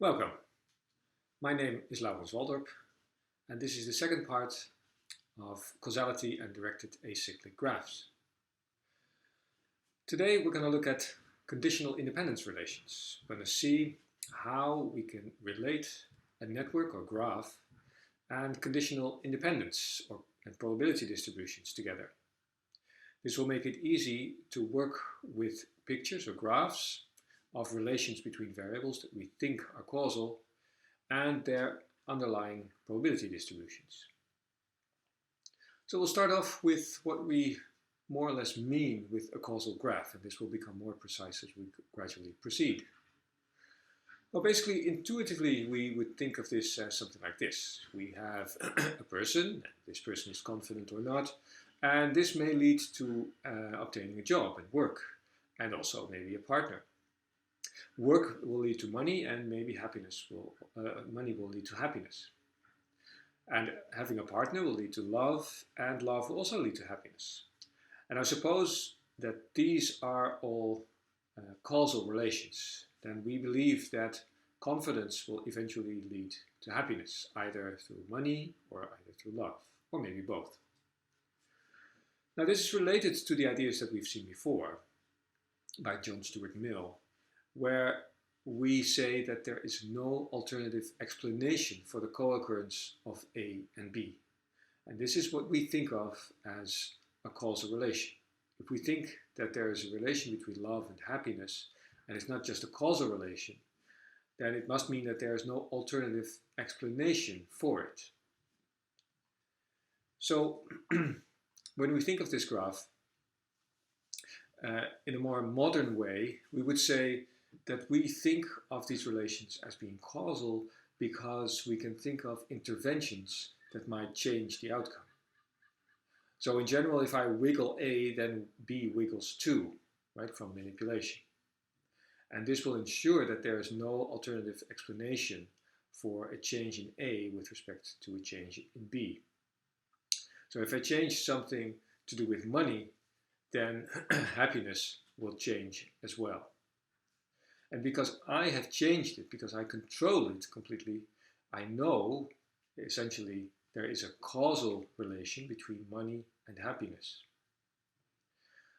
Welcome. My name is Lourens Waldorp, and this is the second part of causality and directed acyclic graphs. Today we're going to look at conditional independence relations. We're going to see how we can relate a network or graph and conditional independence and probability distributions together. This will make it easy to work with pictures or graphs of relations between variables that we think are causal and their underlying probability distributions. So we'll start off with what we more or less mean with a causal graph, and this will become more precise as we gradually proceed. Well, basically, intuitively, we would think of this as something like this. We have a person, this person is confident or not, and this may lead to obtaining a job and work, and also maybe a partner. Work will lead to money, and maybe money will lead to happiness. And having a partner will lead to love, and love will also lead to happiness. And I suppose that these are all causal relations. Then we believe that confidence will eventually lead to happiness, either through money or either through love, or maybe both. Now this is related to the ideas that we've seen before by John Stuart Mill, where we say that there is no alternative explanation for the co-occurrence of A and B. And this is what we think of as a causal relation. If we think that there is a relation between love and happiness, and it's not just a causal relation, then it must mean that there is no alternative explanation for it. So when we think of this graph, in a more modern way, we would say that we think of these relations as being causal because we can think of interventions that might change the outcome. So in general, if I wiggle A, then B wiggles too, right, from manipulation. And this will ensure that there is no alternative explanation for a change in A with respect to a change in B. So if I change something to do with money, then happiness will change as well. And because I have changed it, because I control it completely, I know essentially there is a causal relation between money and happiness.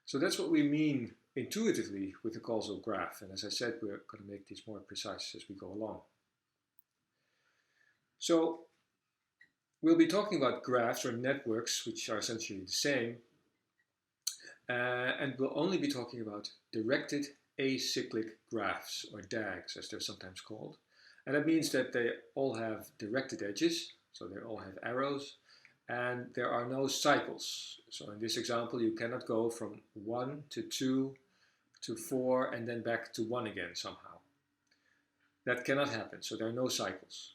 So that's what we mean intuitively with the causal graph. And as I said, we're going to make this more precise as we go along. So we'll be talking about graphs or networks, which are essentially the same. And we'll only be talking about directed acyclic graphs, or DAGs as they're sometimes called. And that means that they all have directed edges, so they all have arrows, and there are no cycles. So in this example, you cannot go from 1 to 2 to 4 and then back to 1 again somehow. That cannot happen, so there are no cycles.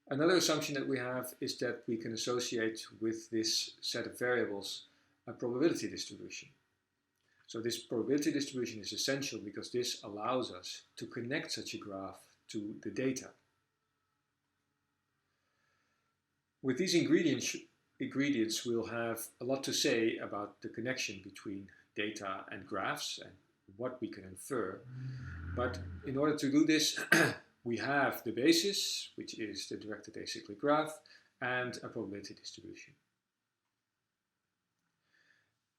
Another assumption that we have is that we can associate with this set of variables a probability distribution. So this probability distribution is essential because this allows us to connect such a graph to the data. With these ingredients, we'll have a lot to say about the connection between data and graphs and what we can infer. But in order to do this, we have the basis, which is the directed acyclic graph, and a probability distribution.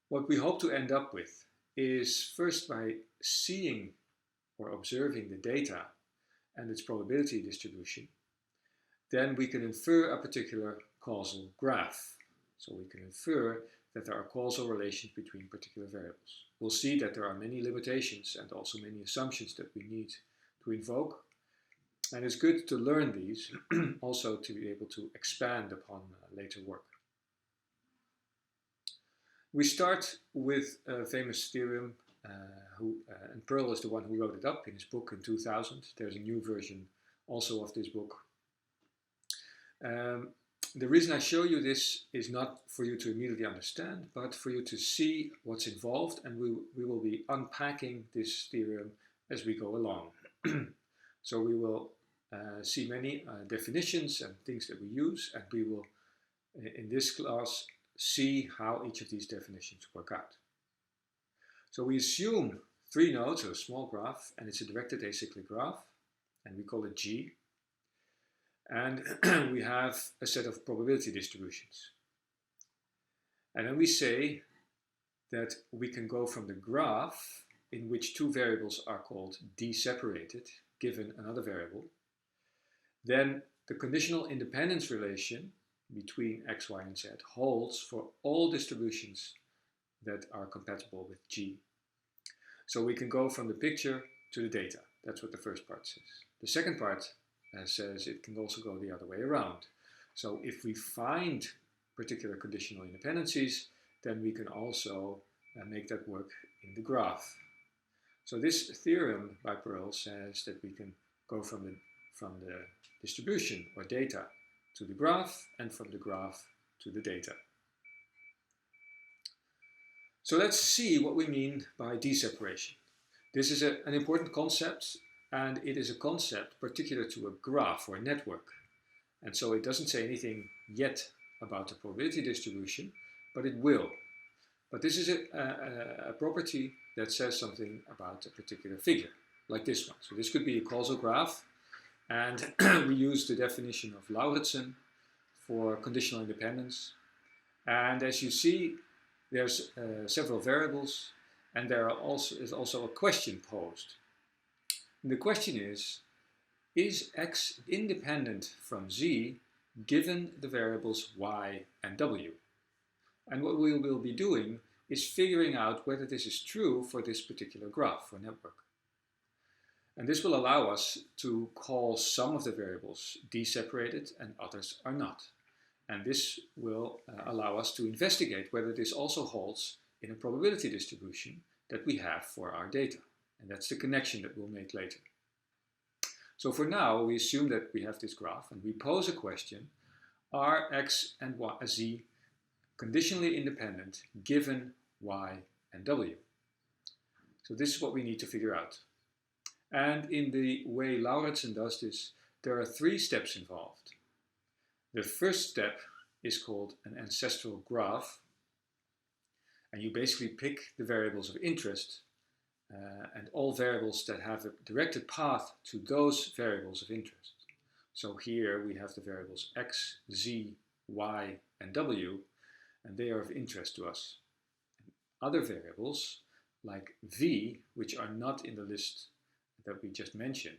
What we hope to end up with is first by seeing or observing the data and its probability distribution, then we can infer a particular causal graph. So we can infer that there are causal relations between particular variables. We'll see that there are many limitations and also many assumptions that we need to invoke. And it's good to learn these also to be able to expand upon later work. We start with a famous theorem, and Pearl is the one who wrote it up in his book in 2000. There's a new version also of this book. The reason I show you this is not for you to immediately understand, but for you to see what's involved, and we will be unpacking this theorem as we go along. So we will see many definitions and things that we use, and we will, in this class, see how each of these definitions work out. So we assume 3 nodes, or a small graph, and it's a directed acyclic graph. and we call it G. And we have a set of probability distributions. And then we say that we can go from the graph in which two variables are called d-separated, given another variable. Then the conditional independence relation between x, y, and z holds for all distributions that are compatible with G. So we can go from the picture to the data. That's what the first part says. The second part says it can also go the other way around. So if we find particular conditional independencies, then we can also make that work in the graph. So this theorem by Pearl says that we can go from the distribution or data to the graph, and from the graph to the data. So let's see what we mean by d-separation. This is an important concept, and it is a concept particular to a graph or a network. And so it doesn't say anything yet about the probability distribution, but it will. But this is a property that says something about a particular figure, like this one. So this could be a causal graph, and we use the definition of Lourens for conditional independence. And as you see, there's several variables, and there is also a question posed. And the question is x independent from z given the variables y and w? And what we will be doing is figuring out whether this is true for this particular graph or network. And this will allow us to call some of the variables d-separated and others are not. And this will allow us to investigate whether this also holds in a probability distribution that we have for our data. And that's the connection that we'll make later. So for now, we assume that we have this graph and we pose a question: are x and z conditionally independent given y and w? So this is what we need to figure out. And in the way Lourens does this, there are 3 steps involved. The first step is called an ancestral graph, and you basically pick the variables of interest and all variables that have a directed path to those variables of interest. So here we have the variables x, z, y, and w, and they are of interest to us. And other variables like v, which are not in the list that we just mentioned,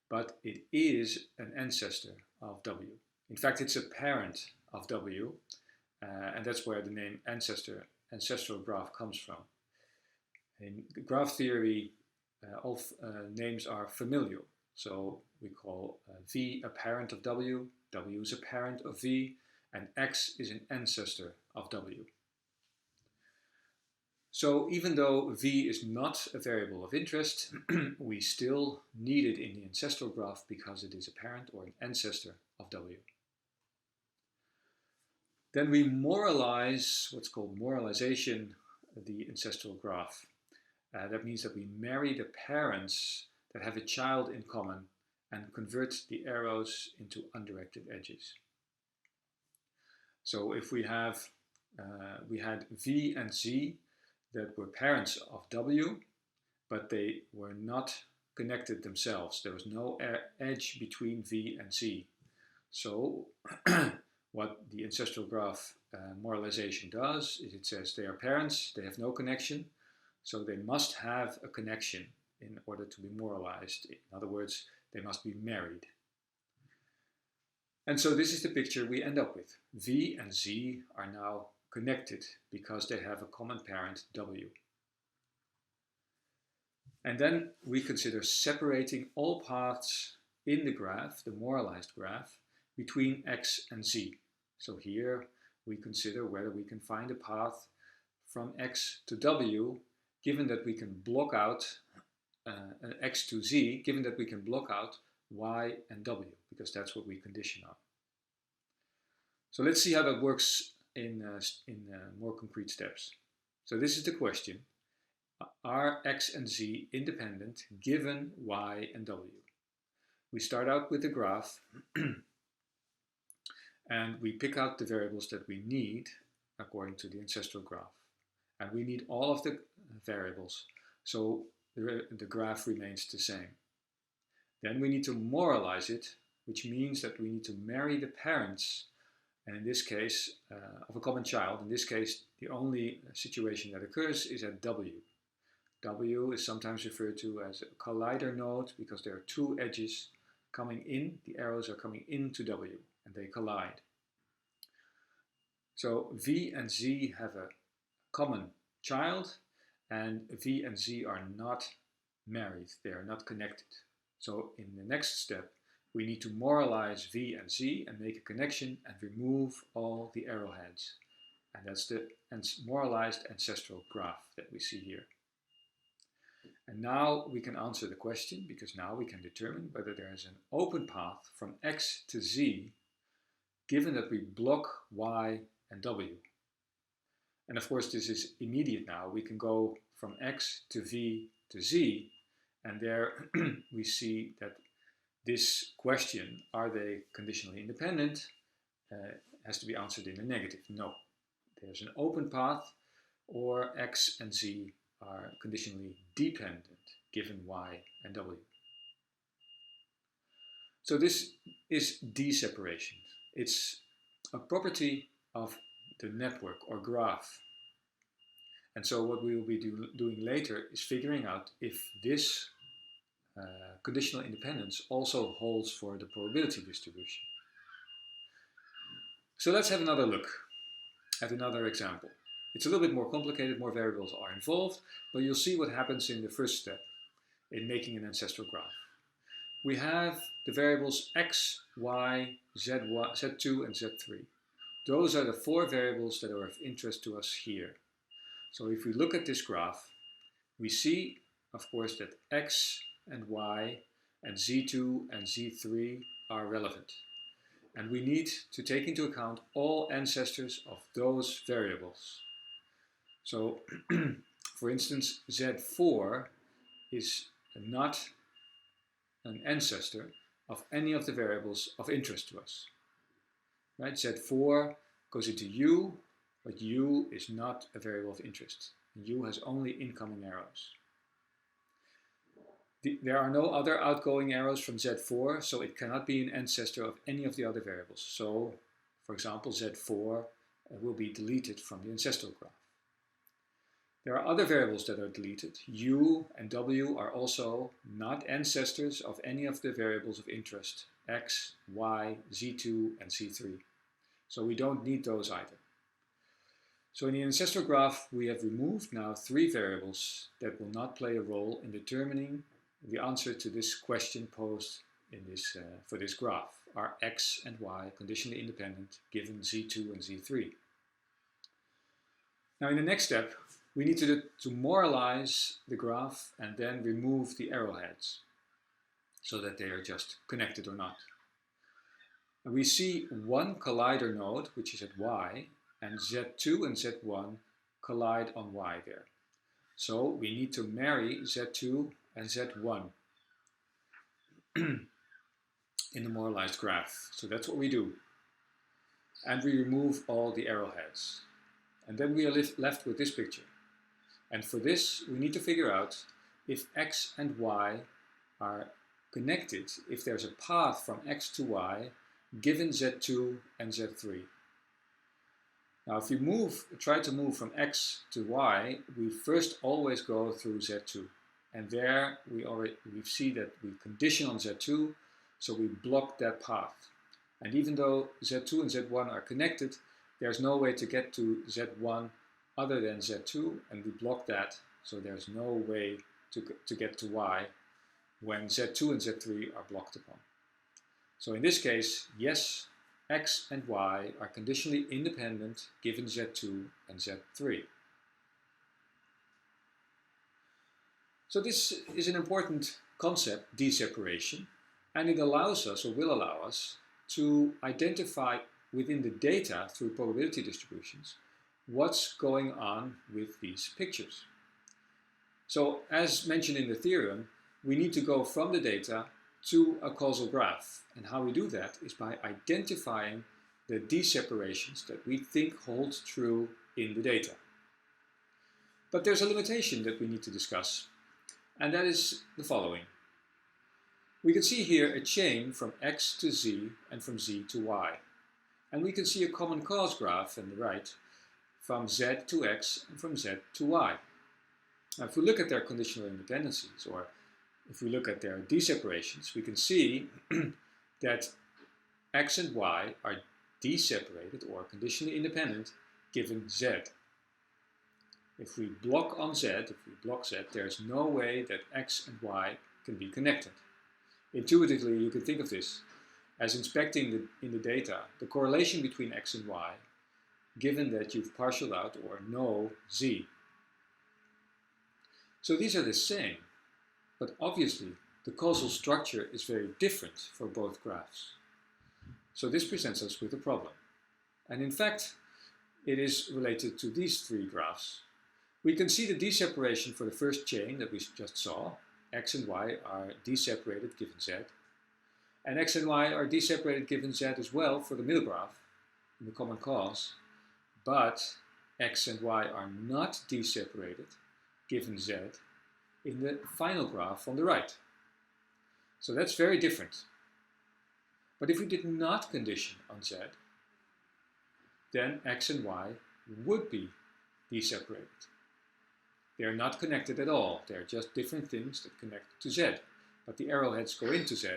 but it is an ancestor of w. In fact, it's a parent of w, and that's where the name ancestral graph comes from. In graph theory, all names are familial. So we call v a parent of w, w is a parent of v, and x is an ancestor of w. So even though v is not a variable of interest, we still need it in the ancestral graph because it is a parent or an ancestor of w. Then we moralize, what's called moralization, the ancestral graph. That means that we marry the parents that have a child in common and convert the arrows into undirected edges. So if we had v and z that were parents of w, but they were not connected themselves. There was no edge between v and z. So what the ancestral graph moralization does is it says they are parents, they have no connection, so they must have a connection in order to be moralized. In other words, they must be married. And so this is the picture we end up with. V and z are now connected because they have a common parent w. And then we consider separating all paths in the graph, the moralized graph, between x and z. So here we consider whether we can find a path from x to w, given that we can block out x to z, given that we can block out y and w, because that's what we condition on. So let's see how that works in more concrete steps. So this is the question: are x and z independent given y and w? We start out with the graph and we pick out the variables that we need according to the ancestral graph. And we need all of the variables, so the graph remains the same. Then we need to moralize it, which means that we need to marry the parents, and in this case, of a common child. In this case, the only situation that occurs is at W. W is sometimes referred to as a collider node because there are two edges coming in, the arrows are coming into W, and they collide. So V and Z have a common child, and V and Z are not married, they are not connected. So in the next step, we need to moralize V and Z and make a connection and remove all the arrowheads. And that's the moralized ancestral graph that we see here. And now we can answer the question, because now we can determine whether there is an open path from X to Z, given that we block Y and W. And of course this is immediate now. We can go from X to V to Z, and there we see that this question, are they conditionally independent, has to be answered in a negative. No, there's an open path, or X and Z are conditionally dependent given Y and W. So this is d-separation. It's a property of the network or graph. And so what we will be doing later is figuring out if this conditional independence also holds for the probability distribution. So let's have another look at another example. It's a little bit more complicated, more variables are involved, but you'll see what happens in the first step in making an ancestral graph. We have the variables x, y, z2, and z3. Those are the four variables that are of interest to us here. So if we look at this graph, we see, of course, that x and y and z2 and z3 are relevant. And we need to take into account all ancestors of those variables. So, for instance, z4 is not an ancestor of any of the variables of interest to us. Right? Z4 goes into U, but U is not a variable of interest. U has only incoming arrows. There are no other outgoing arrows from Z4, so it cannot be an ancestor of any of the other variables. So, for example, Z4 will be deleted from the ancestral graph. There are other variables that are deleted. U and W are also not ancestors of any of the variables of interest, X, Y, Z2, and Z3. So we don't need those either. So in the ancestral graph, we have removed now three variables that will not play a role in determining the answer to this question posed in this, for this graph. Are X and Y conditionally independent given Z2 and Z3? Now in the next step, we need to moralize the graph and then remove the arrowheads so that they are just connected or not. And we see one collider node, which is at Y, and Z2 and Z1 collide on Y there. So we need to marry Z2 and Z1 in the moralized graph. So that's what we do. And we remove all the arrowheads. And then we are left with this picture. And for this, we need to figure out if X and Y are connected, if there's a path from X to Y, given Z2 and Z3. Now, if we try to move from X to Y, we first always go through Z2. And there we see that we condition on Z2, so we block that path. And even though Z2 and Z1 are connected, there's no way to get to Z1 other than Z2, and we block that, so there's no way to get to Y when Z2 and Z3 are blocked upon. So in this case, yes, X and Y are conditionally independent given Z2 and Z3. So this is an important concept, d-separation, and it allows us, or will allow us, to identify within the data through probability distributions what's going on with these pictures. So as mentioned in the theorem, we need to go from the data to a causal graph. And how we do that is by identifying the d-separations that we think hold true in the data. But there's a limitation that we need to discuss, and that is the following. We can see here a chain from x to z and from z to y. And we can see a common cause graph on the right from z to x and from z to y. Now, if we look at their conditional independencies, or if we look at their d-separations, we can see that x and y are d-separated or conditionally independent given z. If we block on z, there's no way that x and y can be connected. Intuitively, you can think of this as inspecting in the data the correlation between x and y, given that you've partialed out or know z. So these are the same, but obviously the causal structure is very different for both graphs. So this presents us with a problem. And in fact, it is related to these three graphs. We can see the d-separation for the first chain that we just saw. X and y are d-separated given z. And x and y are d-separated given z as well for the middle graph in the common cause. But x and y are not d-separated given z in the final graph on the right. So that's very different. But if we did not condition on z, then x and y would be d-separated. They are not connected at all. They are just different things that connect to z. But the arrowheads go into z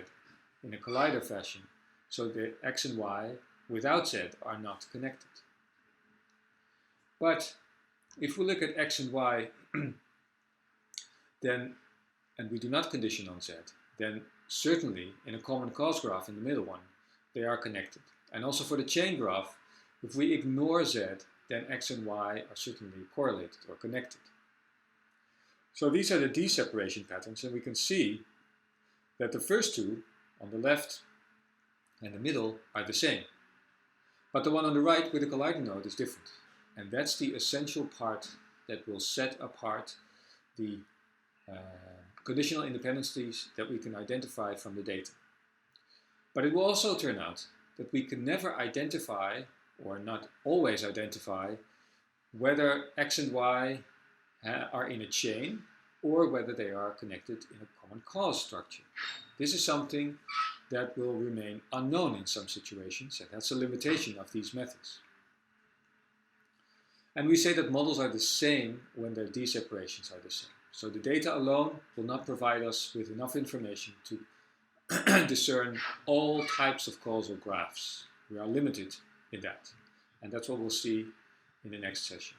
in a collider fashion, so the x and y without z are not connected. But if we look at x and y then, and we do not condition on z, then certainly in a common cause graph in the middle one, they are connected. And also for the chain graph, if we ignore z, then x and y are certainly correlated or connected. So these are the d-separation patterns, and we can see that the first two, on the left and the middle, are the same. But the one on the right with the collider node is different. And that's the essential part that will set apart the conditional independencies that we can identify from the data. But it will also turn out that we can never identify, or not always identify, whether x and y are in a chain or whether they are connected in a common cause structure. This is something that will remain unknown in some situations, and that's a limitation of these methods. And we say that models are the same when their d-separations are the same. So the data alone will not provide us with enough information to discern all types of causal graphs. We are limited in that. And that's what we'll see in the next session.